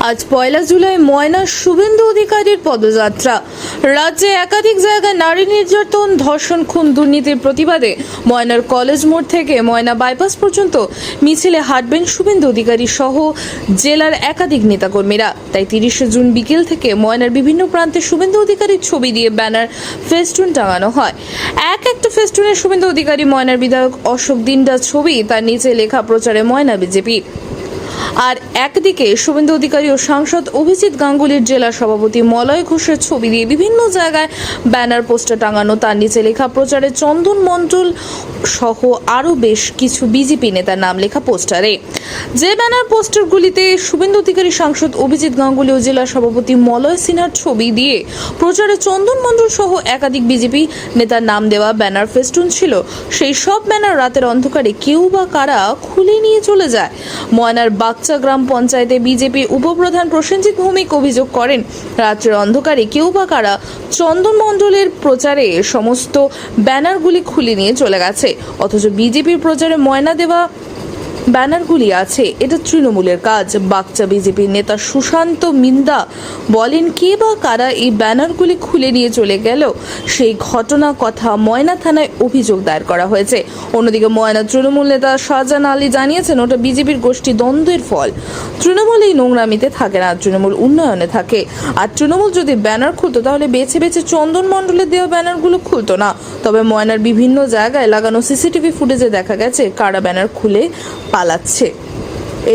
আজ 1 জুলাই ময়নার শুভেন্দু অধিকারীর পদযাত্রা। রাজ্যে একাধিক জায়গায় নারী নির্যাতন, ধর্ষণ, খুন, দুর্নীতির প্রতিবাদে ময়নার কলেজ মোড় থেকে ময়না বাইপাস পর্যন্ত মিছিলে হাঁটবেন শুভেন্দু অধিকারী সহ জেলার একাধিক নেতাকর্মীরা। তাই 30 জুন বিকেল থেকে ময়নার বিভিন্ন প্রান্তে শুভেন্দু অধিকারীর ছবি দিয়ে ব্যানার, ফেস্টুন টাঙানো হয়। একটা ফেস্টুনে শুভেন্দু অধিকারী, ময়নার বিধায়ক অশোক দিন্ডার ছবি, তার নিচে লেখা প্রচারে ময়না বিজেপি। আর একদিকে শুভেন্দু অধিকারী ও সাংসদ অভিজিৎ গাঙ্গুলির জেলা সভাপতি মলয় ঘোষের ছবি দিয়ে বিভিন্ন জায়গায় ব্যানার, পোস্টার টাঙানো, তার নিচে লেখা প্রচারে চন্দন মণ্ডল সহ আরও বেশ কিছু বিজেপি নেতার নাম লেখা পোস্টারে। যে ব্যানার পোস্টারগুলিতে শুভেন্দু অধিকারী, সাংসদ অভিজিৎ গাঙ্গুলি ও জেলা সভাপতি মলয় সিনহার ছবি দিয়ে প্রচারে চন্দন মণ্ডল সহ একাধিক বিজেপি নেতার নাম দেওয়া ব্যানার, ফেস্টুন ছিল, সেই সব ব্যানার রাতের অন্ধকারে কেউ বা কারা খুলে নিয়ে চলে যায়। ময়নার বাগচা গ্রাম পঞ্চায়েতে বিজেপি উপপ্রধান প্রসেনজিৎ ভৌমিক অভিযোগ করেন, রাত্রের অন্ধকারে কেউ বা কারা চন্দন মণ্ডলের প্রচারে সমস্ত ব্যানারগুলি খুলে নিয়ে চলে গেছে। অথচ বিজেপির প্রচারে ময়না দেওয়া ব্যানারগুলি আছে, এটা তৃণমূলের কাজ। বাগচা বিজেপির নেতা সুশান্ত মিন্দা বলেন, কে বা কারা এই ব্যানারগুলি খুলে নিয়ে চলে গেল সেই ঘটনা কথা ময়না থানায় অভিযোগ দায়ের করা হয়েছে। অন্যদিকে ময়না তৃণমূল নেতা শাহজাহান আলী জানিয়েছেন, ওটা বিজেপির গোষ্ঠী দ্বন্দ্বের ফল। তৃণমূল এই নোংরামিতে থাকে না, তৃণমূল উন্নয়নে থাকে। আর তৃণমূল যদি ব্যানার খুলতো তাহলে বেছে বেছে চন্দন মণ্ডলের দেওয়া ব্যানারগুলো খুলতো না। তবে ময়নার বিভিন্ন জায়গায় লাগানো সিসিটিভি ফুটেজে দেখা গেছে কারা ব্যানার খুলে পালাচ্ছে।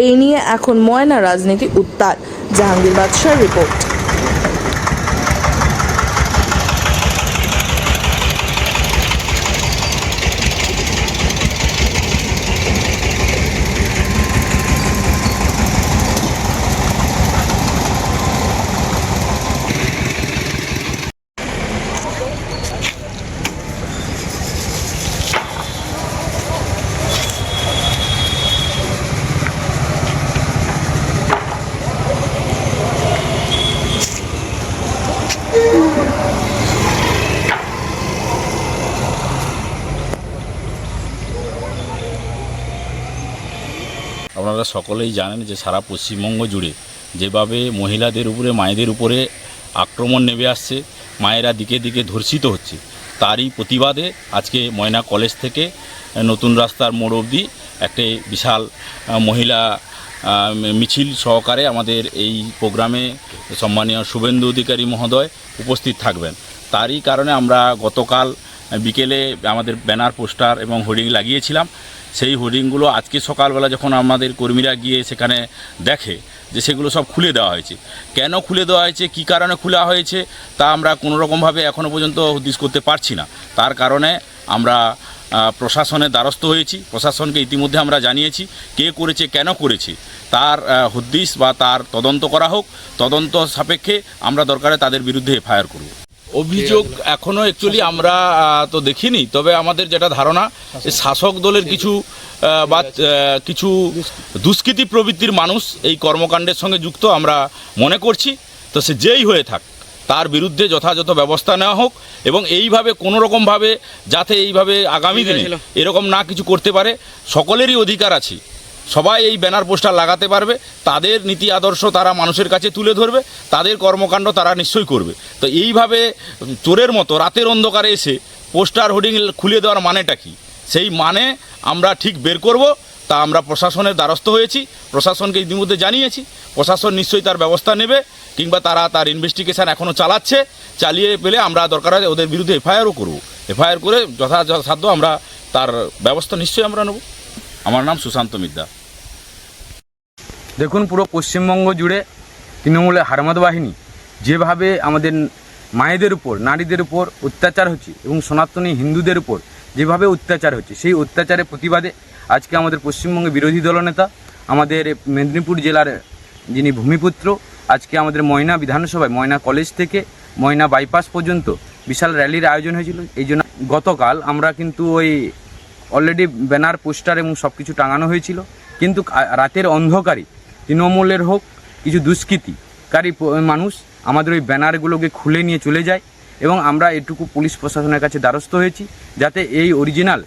এই নিয়ে এখন ময়না রাজনীতি উত্তাল। জাহাঙ্গীর বাদশার রিপোর্ট। আপনারা সকলেই জানেন যে সারা পশ্চিমবঙ্গ জুড়ে যেভাবে মহিলাদের উপরে, মায়েদের উপরে আক্রমণ নেমে আসছে, মায়েরা দিকে দিকে ধর্ষিত হচ্ছে, তারই প্রতিবাদে আজকে ময়না কলেজ থেকে নতুন রাস্তার মোড় অবধি একটি বিশাল মহিলা মিছিল সহকারে আমাদের এই প্রোগ্রামে সম্মানীয় শুভেন্দু অধিকারী মহোদয় উপস্থিত থাকবেন। তারই কারণে আমরা গতকাল বিকেলে আমাদের ব্যানার, পোস্টার এবং হোর্ডিং লাগিয়েছিলাম। সেই হোর্ডিংগুলো আজকে সকালবেলা যখন আমাদের কর্মীরা গিয়ে সেখানে দেখে যে সেগুলো সব খুলে দেওয়া হয়েছে। কেন খুলে দেওয়া হয়েছে, কী কারণে খোলা হয়েছে, তা আমরা কোনোরকমভাবে এখনও পর্যন্ত হদিশ করতে পারছি না। তার কারণে আমরা প্রশাসনের দ্বারস্থ হয়েছি। প্রশাসনকে ইতিমধ্যে আমরা জানিয়েছি কে করেছে, কেন করেছে, তার হদিশ বা তার তদন্ত করা হোক। তদন্ত সাপেক্ষে আমরা দরকারে তাদের বিরুদ্ধে এফআইআর করব। অভিযোগ এখনও অ্যাকচুয়ালি আমরা তো দেখিনি, তবে আমাদের যেটা ধারণা শাসক দলের কিছু দুষ্কৃতী প্রবৃত্তির মানুষ এই কর্মকাণ্ডের সঙ্গে যুক্ত আমরা মনে করছি। তো সে যেই হয়ে থাক তার বিরুদ্ধে যথাযথ ব্যবস্থা নেওয়া হোক এবং এইভাবে কোনোরকমভাবে যাতে এইভাবে আগামী দিনে এরকম না কিছু করতে পারে। সকলেরই অধিকার আছে, সবাই এই ব্যানার, পোস্টার লাগাতে পারবে, তাদের নীতি আদর্শ তারা মানুষের কাছে তুলে ধরবে, তাদের কর্মকাণ্ড তারা নিশ্চয়ই করবে। তো এইভাবে চোরের মতো রাতের অন্ধকারে এসে পোস্টার, হোর্ডিং খুলে দেওয়ার মানেটা কি, সেই মানে আমরা ঠিক বের করব। তা আমরা প্রশাসনের দ্বারস্থ হয়েছি, প্রশাসনকে ইতিমধ্যে জানিয়েছি। প্রশাসন নিশ্চয়ই তার ব্যবস্থা নেবে, কিংবা তারা তার ইনভেস্টিগেশন এখনও চালাচ্ছে। চালিয়ে পেলে আমরা দরকার হয় ওদের বিরুদ্ধে এফআইআরও করব। এফআইআর করে যথাসাধ্য আমরা তার ব্যবস্থা নিশ্চয়ই আমরা নেব। আমার নাম সুশান্ত মিদ্দা। দেখুন, পুরো পশ্চিমবঙ্গ জুড়ে তৃণমূলের হারমাদ বাহিনী যেভাবে আমাদের মায়েদের উপর, নারীদের উপর অত্যাচার হচ্ছে এবং সনাতনী হিন্দুদের উপর যেভাবে অত্যাচার হচ্ছে, সেই অত্যাচারের প্রতিবাদে আজকে আমাদের পশ্চিমবঙ্গের বিরোধী দলনেতা, আমাদের মেদিনীপুর জেলার যিনি ভূমিপুত্র, আজকে আমাদের ময়না বিধানসভায় ময়না কলেজ থেকে ময়না বাইপাস পর্যন্ত বিশাল র্যালির আয়োজন হয়েছিল। এই জন্য গতকাল আমরা কিন্তু ওই অলরেডি ব্যানার, পোস্টার এবং সব কিছু টাঙানো হয়েছিল, কিন্তু রাতের অন্ধকারে তৃণমূলের হোক কিছু দুষ্কৃতিকারী মানুষ আমাদের ওই ব্যানারগুলোকে খুলে নিয়ে চলে যায়। এবং আমরা এটুকু পুলিশ প্রশাসনের কাছে দ্বারস্থ হয়েছি যাতে এই অরিজিনাল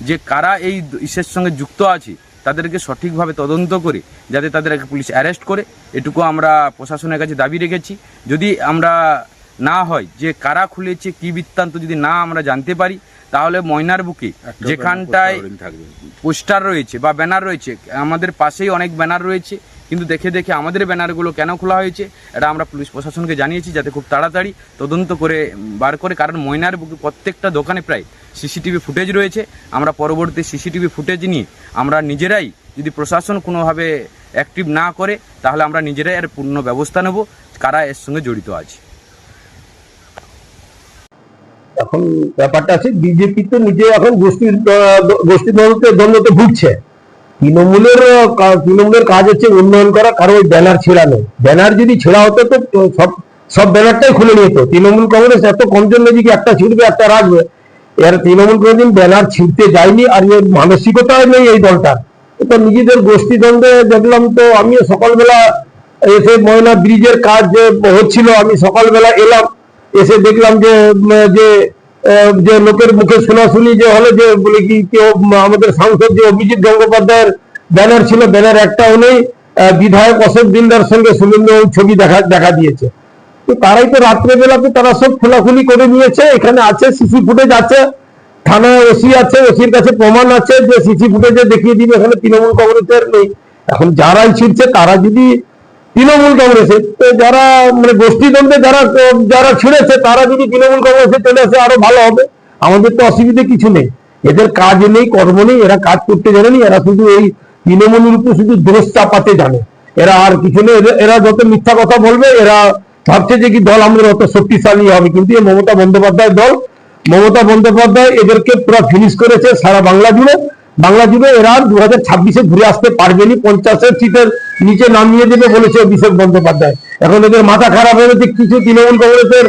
যে কারা এই ইসের সঙ্গে যুক্ত আছে তাদেরকে সঠিকভাবে তদন্ত করে যাতে তাদেরকে পুলিশ অ্যারেস্ট করে, এটুকু আমরা প্রশাসনের কাছে দাবি রেখেছি। যদি আমরা না হয় যে কারা খুলেছে কী বৃত্তান্ত যদি না আমরা জানতে পারি, তাহলে ময়নার বুকে যেখানটায় পোস্টার রয়েছে বা ব্যানার রয়েছে, আমাদের পাশেই অনেক ব্যানার রয়েছে, কিন্তু দেখে দেখে আমাদের ব্যানারগুলো কেন খোলা হয়েছে এটা আমরা পুলিশ প্রশাসনকে জানিয়েছি যাতে খুব তাড়াতাড়ি তদন্ত করে বার করে। কারণ ময়নার বুকে প্রত্যেকটা দোকানে প্রায় সিসিটিভি ফুটেজ রয়েছে। আমরা পরবর্তী সিসিটিভি ফুটেজ নিয়ে আমরা নিজেরাই, যদি প্রশাসন কোনোভাবে অ্যাক্টিভ না করে, তাহলে আমরা নিজেরাই এর পূর্ণ ব্যবস্থা নেব কারা এর সঙ্গে জড়িত আছে। এখন ব্যাপারটা আছে, বিজেপি তো নিজে এখন গোষ্ঠী দ্বন্দ্বতে ভুগছে। তৃণমূলের কাজ হচ্ছে উন্নয়ন করা, কারো ওই ব্যানার ছেড়ানো। ব্যানার যদি ছেড়া হতো তো সব ব্যানারটাই খুলে নিত। তৃণমূল কংগ্রেস এত কমজন নেই যে একটা ছিঁড়বে একটা রাখবে। এর তৃণমূল কোনোদিন ব্যানার ছিঁড়তে যায়নি, আর এর মানসিকতায় নেই এই দলটার। তো নিজেদের গোষ্ঠী দ্বন্দ্বে দেখলাম। তো আমিও সকালবেলা এসে ময়না ব্রিজের কাজ হচ্ছিল, আমি সকালবেলা এলাম, এসে দেখলাম যে লোকের মুখে শোনাশুনি যে হলো যে বলে কি কেউ আমাদের সাংসদ যে অভিজিৎ গঙ্গোপাধ্যায়ের ব্যানার ছিল, ব্যানার একটাও নেই। বিধায়ক অশোক দিনদার সঙ্গে শুভেন্দু ছবি দেখা দিয়েছে। তো তারাই তো রাত্রেবেলাতে তারা সব খোলাখুলি করে নিয়েছে। এখানে আছে সিসি ফুটেজ আছে, থানায় ওসি আছে, ওসির কাছে প্রমাণ আছে যে সিসি ফুটেজে দেখিয়ে দিবে এখানে তৃণমূল কংগ্রেসের নেই। এখন যারাই ছিঁড়ছে তারা যদি তৃণমূল কংগ্রেসের, যারা মানে গোষ্ঠীদ্বন্দ্বে যারা ছিঁড়েছে তারা যদি তৃণমূল কংগ্রেসে চলে আসে আরো ভালো হবে। আমাদের তো অসুবিধে কিছু নেই। এদের কাজ নেই, কর্ম নেই, এরা কাজ করতে জানেনি। এরা শুধু এই তৃণমূলের উপর শুধু দোষ চাপাতে জানে, এরা আর কিছু নেই। এরা যত মিথ্যা কথা বলবে, এরা ভাবছে যে কি দল আমাদের অত শক্তিশালী হবে, কিন্তু এই মমতা বন্দ্যোপাধ্যায় দল, মমতা বন্দ্যোপাধ্যায় এদেরকে পুরো ফিনিশ করেছে সারা বাংলা জুড়ে। এরা 2026-এ ঘুরে আসতে পারবেনি। 50-এর সিটের নিচে নামিয়ে দেবে বলেছে অভিষেক বন্দ্যোপাধ্যায়। এখন এদের মাথা খারাপ হয়েছে, কিছু তৃণমূল কংগ্রেসের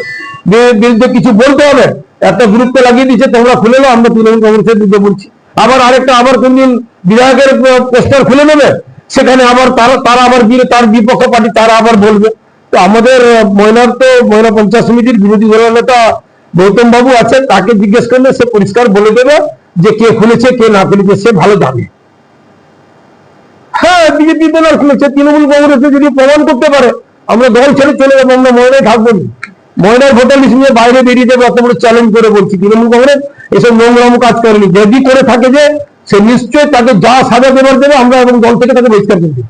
বিরুদ্ধে কিছু বলতে হবে, একটা গ্রুপকে লাগিয়ে দিচ্ছে, তোমরা খুলে নাও, আমরা তৃণমূল কংগ্রেসের বিরুদ্ধে বলছি। আবার কোনদিন বিধায়কের পোস্টার খুলে নেবে, সেখানে আবার তারা আবার তার বিপক্ষ পার্টি তারা আবার বলবে। তো আমাদের ময়না পঞ্চায়েত সমিতির বিরোধী দলের নেতা গৌতম বাবু আছে, তাকে জিজ্ঞেস করলে সে পরিষ্কার বলে দেবে যে কে খুলেছে কে না খুলেছে, সে ভালো জানে। হ্যাঁ, বিজেপি দল খুলেছে, তৃণমূল কংগ্রেসে যদি প্রমাণ করতে পারে আমরা দল ছেড়ে চলে যাবো, আমরা ময়নায় থাকবো না। ময়নার ভোটার লিস্ট নিয়ে বাইরে বেরিয়ে যাবো, এত বড় চ্যালেঞ্জ করে বলছি। তৃণমূল কংগ্রেস এসব নোংরাম কাজ করেনি। যদি করে থাকে যে সে নিশ্চয়ই তাকে যা সাজা দেবার দেবে, আমরা এবং দল থেকে তাকে বহিষ্কার করবো।